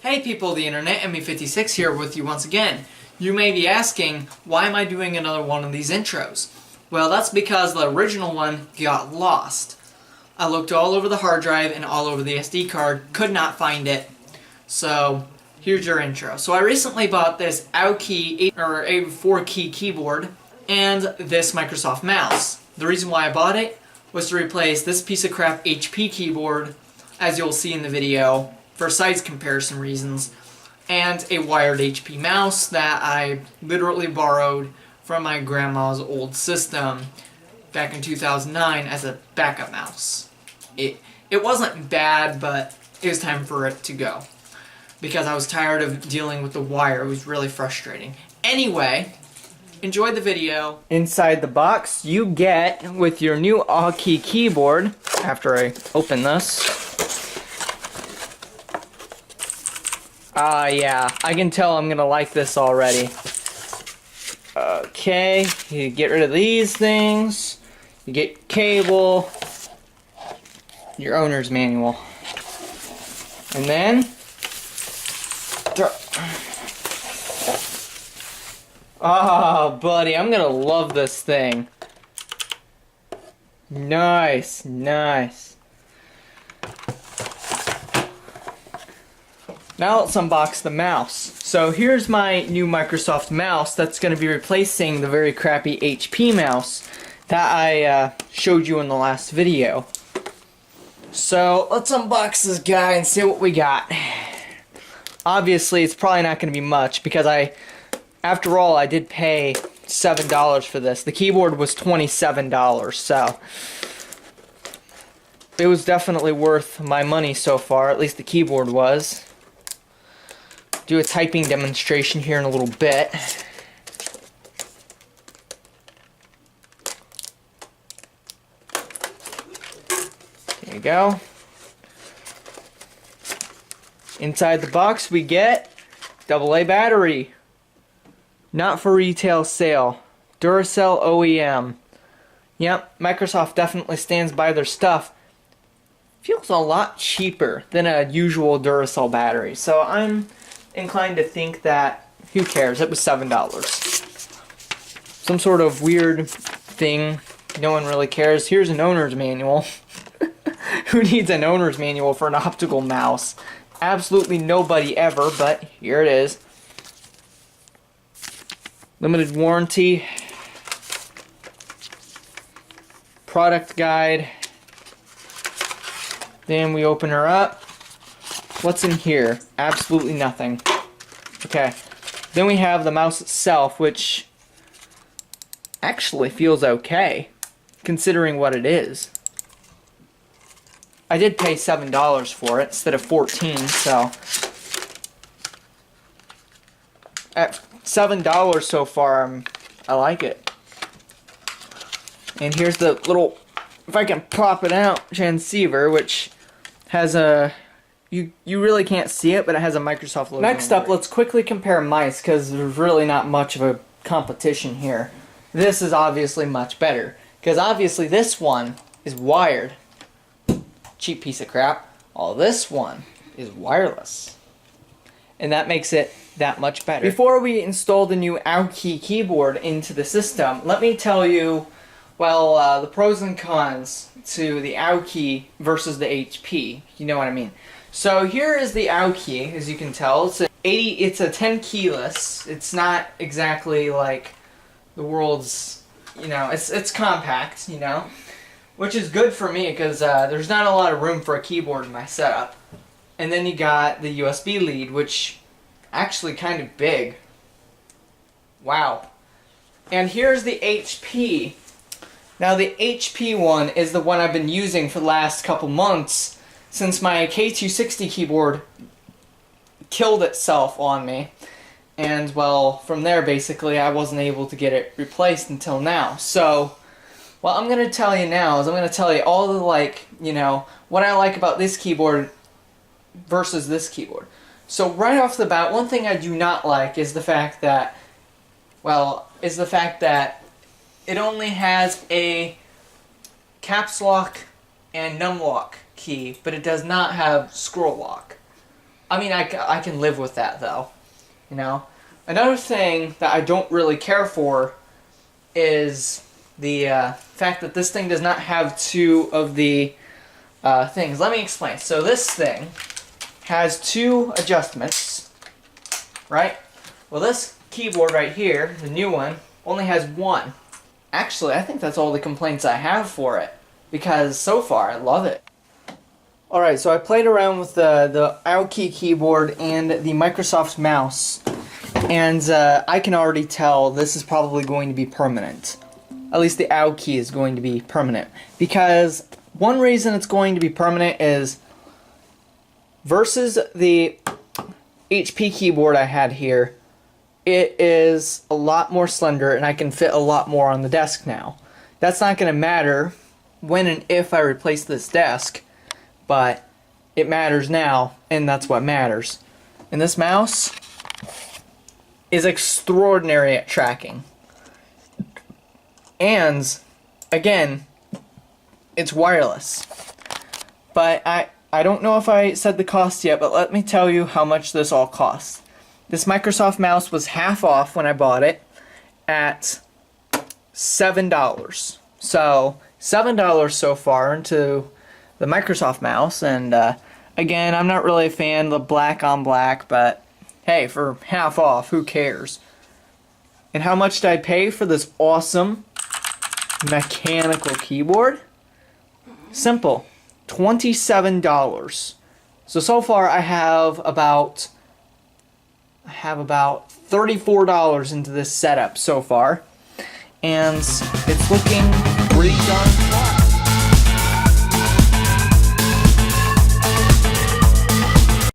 Hey people of the internet, ME56 here with you once again. You may be asking, why am I doing another one of these intros? Well, that's because the original one got lost. I looked all over the hard drive and all over the SD card, could not find it. So, here's your intro. So I recently bought this Aoki a 4-key keyboard and this Microsoft mouse. The reason why I bought it was to replace this piece of crap HP keyboard, as you'll see in the video, for size comparison reasons, and a wired HP mouse that I literally borrowed from my grandma's old system back in 2009 as a backup mouse. It wasn't bad, but it was time for it to go because I was tired of dealing with the wire. It was really frustrating. Anyway, enjoy the video. Inside the box you get, with your new Aoki keyboard, after I open this, yeah, I can tell I'm gonna like this already. Okay, you get rid of these things, you get cable, your owner's manual, and then, oh buddy, I'm gonna love this thing. Nice, nice. Now let's unbox the mouse. So here's my new Microsoft mouse that's going to be replacing the very crappy HP mouse that I showed you in the last video. So let's unbox this guy and see what we got. Obviously it's probably not going to be much because after all, I did pay $7 for this. The keyboard was $27, so it was definitely worth my money so far, at least the keyboard was. Do a typing demonstration here in a little bit. There you go. Inside the box we get AA battery. Not for retail sale. Duracell OEM. Yep, Microsoft definitely stands by their stuff. Feels a lot cheaper than a usual Duracell battery. So I'm inclined to think that, who cares, it was $7. Some sort of weird thing, no one really cares. Here's an owner's manual. Who needs an owner's manual for an optical mouse? Absolutely nobody ever, but here it is. Limited warranty. Product guide. Then we open her up. What's in here? Absolutely nothing. Okay. Then we have the mouse itself, which actually feels okay, considering what it is. I did pay $7 for it instead of $14, so at $7 so far, I like it. And here's the little, if I can pop it out, transceiver, which has a, you really can't see it, but it has a Microsoft logo. Next up, let's quickly compare mice, because there's really not much of a competition here. This is obviously much better, because obviously this one is wired. Cheap piece of crap. All this one is wireless. And that makes it that much better. Before we install the new Aoki keyboard into the system, let me tell you, well, the pros and cons to the Aoki versus the HP. You know what I mean. So here is the Aoki, as you can tell. It's a 10 keyless. It's not exactly like the world's, you know, it's compact, you know, which is good for me because there's not a lot of room for a keyboard in my setup. And then you got the USB lead, which actually kind of big. Wow. And here's the HP. Now the HP one is the one I've been using for the last couple months, since my K260 keyboard killed itself on me. And, well, from there, basically, I wasn't able to get it replaced until now. So, what I'm going to tell you now is I'm going to tell you all the, like, you know, what I like about this keyboard versus this keyboard. So, right off the bat, one thing I do not like is the fact that, well, it only has a caps lock and num lock key, but it does not have scroll lock. I mean, I can live with that though, you know. Another thing that I don't really care for is the fact that this thing does not have two of the things. Let me explain. So this thing has two adjustments, right? Well, this keyboard right here, the new one, only has one. Actually, I think that's all the complaints I have for it, because so far I love it. Alright, so I played around with the Aoki keyboard and the Microsoft mouse, and I can already tell this is probably going to be permanent. At least the Aoki is going to be permanent. Because one reason it's going to be permanent is versus the HP keyboard I had here, it is a lot more slender and I can fit a lot more on the desk now. That's not going to matter when and if I replace this desk, but it matters now, and that's what matters. And this mouse is extraordinary at tracking. And again, it's wireless. But I don't know if I said the cost yet, but let me tell you how much this all costs. This Microsoft mouse was half off when I bought it at $7. So $7 so far into the Microsoft mouse, and again, I'm not really a fan of the black on black, but hey, for half off, who cares? And how much did I pay for this awesome mechanical keyboard? Simple, $27. So far I have about $34 into this setup so far, and it's looking pretty darn